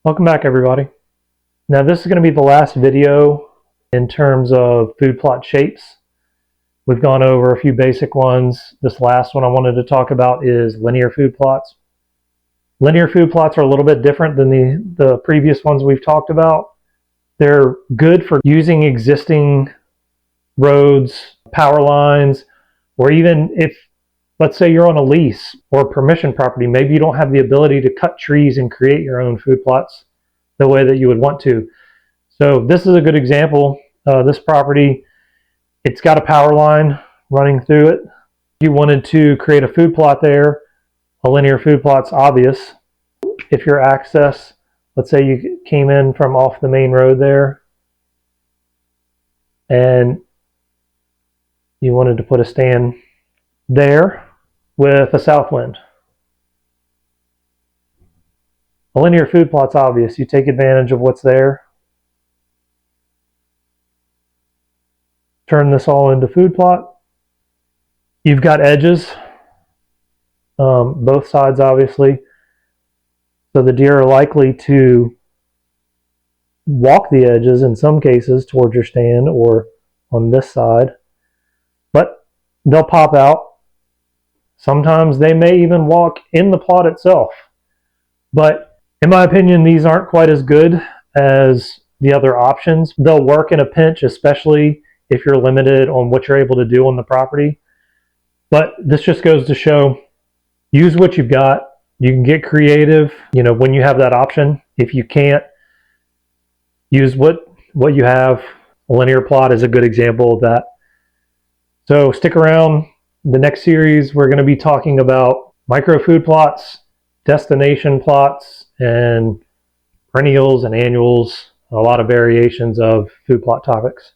Welcome back, everybody. Now this is going to be the last video in terms of food plot shapes. We've gone over a few basic ones. This last one I wanted to talk about is linear food plots. Linear food plots are a little bit different than the previous ones we've talked about. They're good for using existing roads, power lines, or even if, let's say you're on a lease or permission property, maybe you don't have the ability to cut trees and create your own food plots the way that you would want to. So this is a good example. This property, it's got a power line running through it. If you wanted to create a food plot there, a linear food plot's obvious. If your access, let's say you came in from off the main road there and you wanted to put a stand there with a south wind. A linear food plot's obvious. You take advantage of what's there. Turn this all into food plot. You've got edges, both sides obviously. So the deer are likely to walk the edges in some cases towards your stand or on this side. But they'll pop out. Sometimes they may even walk in the plot itself. But in my opinion, these aren't quite as good as the other options. They'll work in a pinch, especially if you're limited on what you're able to do on the property. But this just goes to show, use what you've got. You can get creative, when you have that option. If you can't, use what you have. A linear plot is a good example of that. So stick around. The next series, we're going to be talking about micro food plots, destination plots, and perennials and annuals, a lot of variations of food plot topics.